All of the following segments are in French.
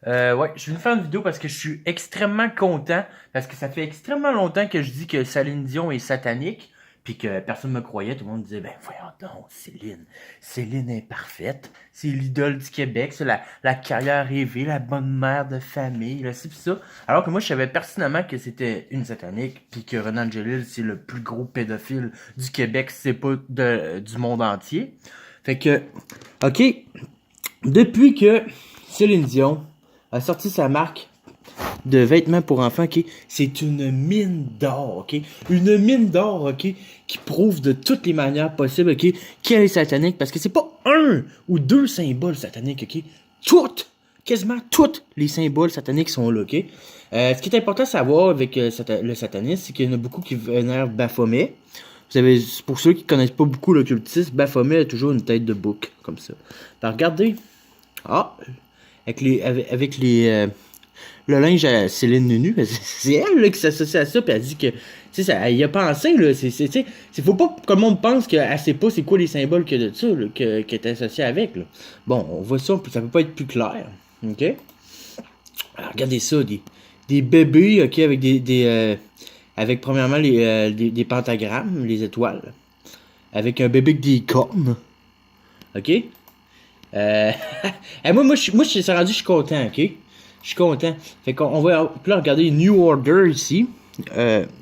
Ouais, je vais faire une vidéo parce que je suis extrêmement content. Parce que ça fait extrêmement longtemps que je dis que Céline Dion est satanique. Puis que personne me croyait. Tout le monde disait, ben voyons donc, Céline. Céline est parfaite. C'est l'idole du Québec. C'est la carrière rêvée, la bonne mère de famille. Là, c'est pis ça. Alors que moi, je savais pertinemment que c'était une satanique. Puis que Renan Angelil, c'est le plus gros pédophile du Québec. Si c'est pas du monde entier. Fait que, ok. Depuis que Céline Dion a sorti sa marque de vêtements pour enfants, ok, c'est une mine d'or, ok, une mine d'or, ok, qui prouve de toutes les manières possibles, ok, qu'elle est satanique, parce que c'est pas un ou deux symboles sataniques, ok, toutes, quasiment tous les symboles sataniques sont là, ok. Ce qui est important à savoir avec le satanisme, c'est qu'il y en a beaucoup qui vénèrent Baphomet. Vous savez, pour ceux qui connaissent pas beaucoup l'occultisme, Baphomet a toujours une tête de bouc, comme ça. Alors, regardez, ah, avec le linge à Céline Nunu, c'est elle là, qui s'associe à ça, puis elle dit que, tu sais, elle y a pensé, là, faut pas que le monde pense qu'elle sait pas c'est quoi les symboles que de ça, là, qu'elle est associée avec, là. Bon, on voit ça, puis ça peut pas être plus clair, ok? Alors, regardez ça, des bébés, ok, avec avec premièrement des pentagrammes, les étoiles, avec un bébé avec des cornes, ok? Euh... moi, je suis rendu, je suis content, ok? Je suis content. Fait qu'on va là, regarder New Order ici.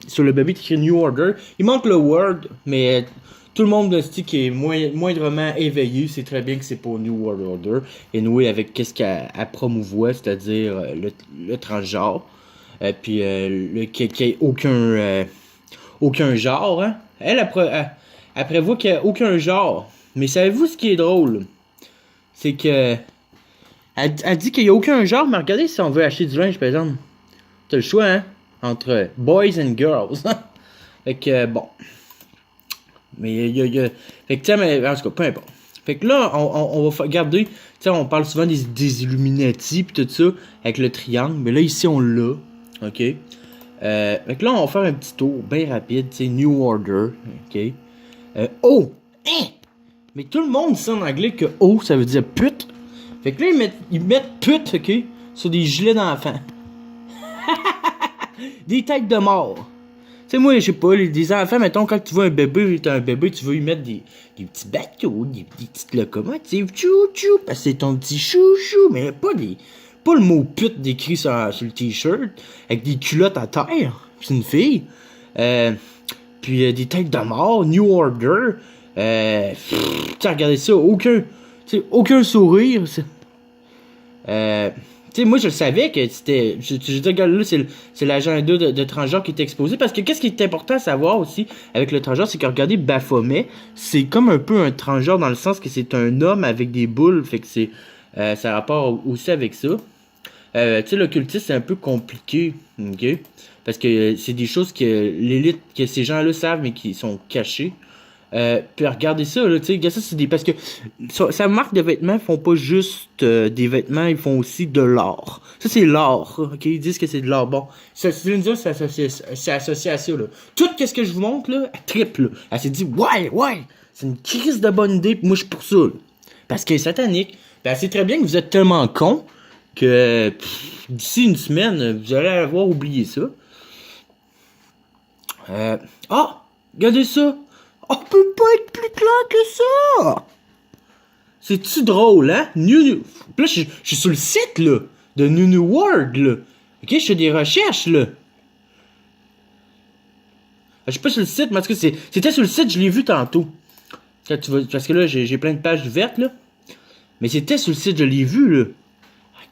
Sur le bébé, qui écrit New Order. Il manque le Word, mais tout le monde dit qui est moindrement éveillé, c'est très bien que c'est pour New World Order. Et nous, avec qu'est-ce qu'elle promouvoit, c'est-à-dire le transgenre. Puis qu'il n'y ait aucun genre. Hein? Elle prévoit qu'il n'y a aucun genre. Mais savez-vous ce qui est drôle? C'est que elle dit qu'il n'y a aucun genre, mais regardez si on veut acheter du linge, par exemple. T'as le choix, hein? Entre boys and girls. Fait que, bon. Mais fait que, tiens, mais en tout cas, peu importe. Fait que là, on va regarder. Tu sais, on parle souvent des Illuminati pis tout ça, avec le triangle. Mais là, ici, on l'a. OK? Fait que là, on va faire un petit tour bien rapide. Tu sais, New Order. OK? Oh! Hein? Mais tout le monde sait en anglais que oh, ça veut dire pute. Fait que là, ils mettent pute, ok, sur des gilets d'enfants. Des têtes de mort. Tu sais, moi, je sais pas, des enfants, mettons, quand tu vois un bébé, t'as un bébé, tu veux lui mettre des petits bateaux, des petites locomotives, chou-chou, parce que c'est ton petit chou-chou, mais pas le mot pute décrit sur le t-shirt, avec des culottes à terre, c'est une fille. Puis des têtes de mort, New Order, tu regardez ça, aucun sourire, tu sais, moi, je le savais que c'était. Je dis, regarde, là, c'est l'agenda de transgenre qui est exposé. Parce que qu'est-ce qui est important à savoir aussi avec le transgenre, c'est que regardez Baphomet, c'est comme un peu un transgenre dans le sens que c'est un homme avec des boules. Fait que ça a rapport aussi avec ça. Tu sais, l'occultisme, c'est un peu compliqué. OK? Parce que c'est des choses que l'élite, que ces gens-là savent, mais qui sont cachées. Puis regardez ça, là, tu sais, ça c'est des. Parce que sa marque de vêtements font pas juste des vêtements, ils font aussi de l'art. Ça c'est l'art, ok? Ils disent que c'est de l'art. Bon, Céline Dion, c'est associé à ça, là. Tout ce que je vous montre, là, elle triple, là. Elle s'est dit, ouais, c'est une crise de bonne idée, puis moi je suis pour ça, là. Parce qu'elle est satanique. Ben, elle sait très bien que vous êtes tellement con que d'ici une semaine, vous allez avoir oublié ça. Ah! Regardez ça! On peut pas être plus clair que ça! C'est-tu drôle, hein? Là, je suis sur le site, là, de New World, là. Ok, je fais des recherches, là. Je suis pas sur le site, mais en tout cas, c'était sur le site, je l'ai vu tantôt. Parce que là, j'ai plein de pages vertes, là. Mais c'était sur le site, je l'ai vu, là.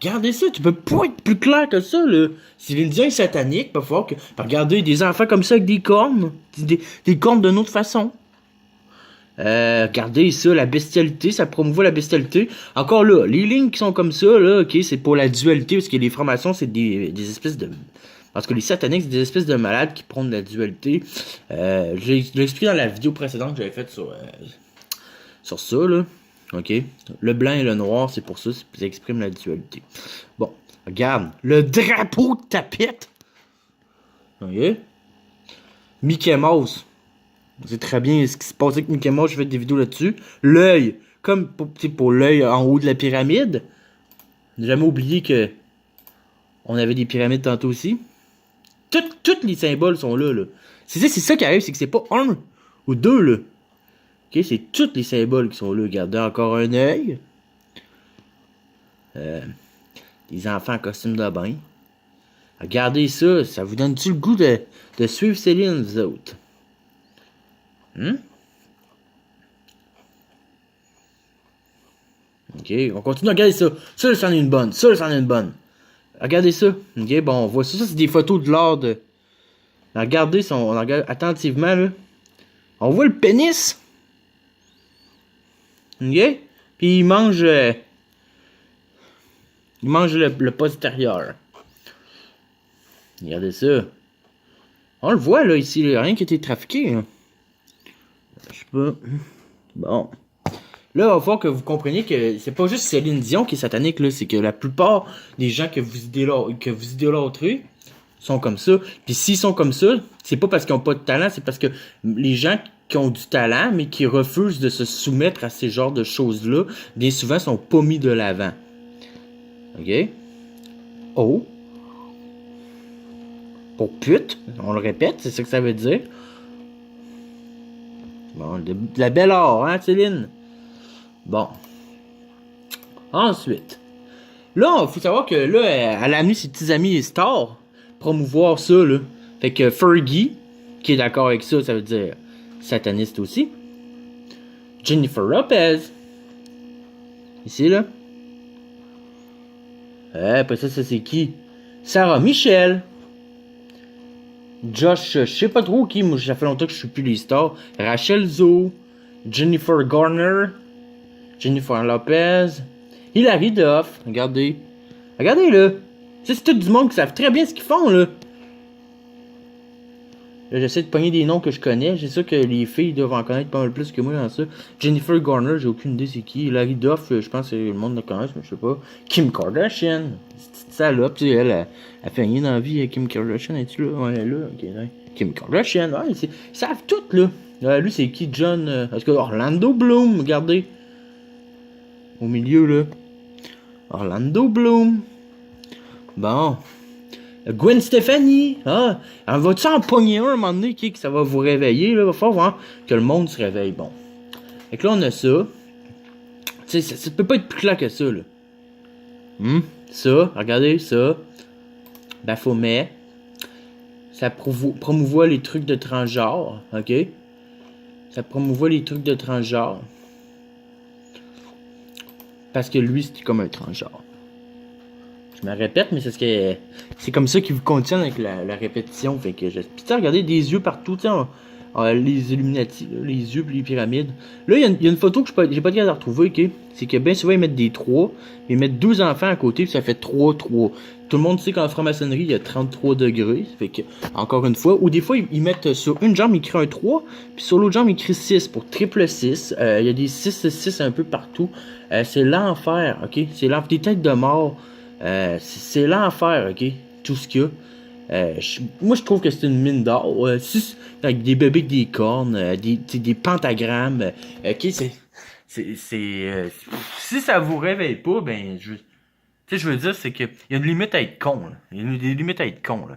Regardez ça, tu peux pas être plus clair que ça, là. Céline Dion est satanique, pas fort que. Regardez des enfants comme ça avec des cornes. Des cornes d'une autre façon. Regardez ça, la bestialité, ça promouvoit la bestialité. Encore là, les lignes qui sont comme ça, là, ok, c'est pour la dualité, parce que les francs-maçons, c'est des espèces de. Parce que les sataniques, c'est des espèces de malades qui prônent la dualité. Je l'ai expliqué dans la vidéo précédente que j'avais faite sur ça, là. Ok? Le blanc et le noir, c'est pour ça, ça exprime la dualité. Bon, regarde, le drapeau de tapette. Ok? Mickey Mouse. C'est très bien ce qui se passe avec Mickey Mouse, j'ai fait des vidéos là-dessus. L'œil, comme pour l'œil en haut de la pyramide. J'ai jamais oublié que On avait des pyramides tantôt aussi. Tous les symboles sont là, là. C'est ça qui arrive, c'est que c'est pas un ou deux, là. Ok, c'est tous les symboles qui sont là. Regardez encore un œil. Des enfants en costume de bain. Regardez ça, ça vous donne-tu le goût de suivre Céline, vous autres? Ok, on continue à regarder ça. Ça, c'en est une bonne. Ça, c'en est une bonne. Regardez ça. Ok, bon, on voit ça. Ça, c'est des photos de l'art de... Regardez, on regarde attentivement, là. On voit le pénis. Ok? Puis il mange le postérieur. Regardez ça. On le voit, là, ici. Il n'y a rien qui a été trafiqué. Hein. Je sais pas. Bon. Là, il va falloir que vous compreniez que c'est pas juste Céline Dion qui est satanique, là. C'est que la plupart des gens que vous idolâtrez sont comme ça. Puis s'ils sont comme ça, c'est pas parce qu'ils ont pas de talent, c'est parce que les gens qui ont du talent, mais qui refusent de se soumettre à ces genres de choses-là, bien souvent sont pas mis de l'avant. OK? Oh. Pour pute, on le répète, c'est ça que ça veut dire. Bon, de la belle or, hein, Céline? Bon. Ensuite. Là, il faut savoir que là, elle a amené ses petits amis stars promouvoir ça, là. Fait que Fergie, qui est d'accord avec ça, ça veut dire sataniste aussi. Jennifer Lopez. Ici, là. Après ça c'est qui? Sarah Michel. Josh, je sais pas trop qui, moi ça fait longtemps que je suis plus les stars. Rachel Zoe. Jennifer Garner. Jennifer Lopez. Hilary Duff. Regardez. Regardez là. Ça, c'est tout du monde qui savent très bien ce qu'ils font là. Là, j'essaie de pogner des noms que je connais. J'ai sûr que les filles doivent en connaître pas mal plus que moi dans ça. Jennifer Garner, j'ai aucune idée c'est qui. Hilary Duff, je pense que le monde le connaît, mais je sais pas. Kim Kardashian. Cette salope, tu sais, elle fait rien dans la vie. Kim Kardashian, es-tu là? Ouais, elle est là. Ok, ouais. Kim Kardashian, ouais, ils savent tout là. Lui, c'est qui? John. Est-ce que Orlando Bloom, regardez. Au milieu, là. Orlando Bloom. Bon. Gwen Stefani. Ah, elle va-tu en pogner un moment donné que ça va vous réveiller, là? Va falloir voir que le monde se réveille. Bon. Fait que là, on a ça. Tu sais, ça peut pas être plus clair que ça, là. Ça, regardez, ça. Baphomet. Ça promouvoit les trucs de transgenre, ok? Ça promouvoit les trucs de transgenre. Parce que lui, c'était comme un transgenre. Je me répète, mais c'est comme ça qu'ils vous contiennent avec la répétition. Fait que puis regardez, des yeux partout, tu sais, les Illuminati, là, les yeux puis les pyramides. Là, il y a une photo que j'ai pas de cas à retrouver, ok? C'est que bien souvent, ils mettent des 3, mais ils mettent 2 enfants à côté, puis ça fait 3, 3. Tout le monde sait qu'en franc-maçonnerie, il y a 33 degrés. Fait que, encore une fois, ou des fois, ils mettent sur une jambe, ils écrivent un 3, puis sur l'autre jambe, ils écrivent 6 pour triple 6. Il y a des 6 un peu partout. C'est l'enfer, ok? C'est l'enfer, des têtes de mort. C'est l'enfer, ok? Tout ce qu'il y a. Moi, je trouve que c'est une mine d'or. Avec des bébés avec des cornes, des pentagrammes. Ok, si ça vous réveille pas, ben, je veux dire, c'est que il y a une limite à être con, là. Il y a une limite à être con, là.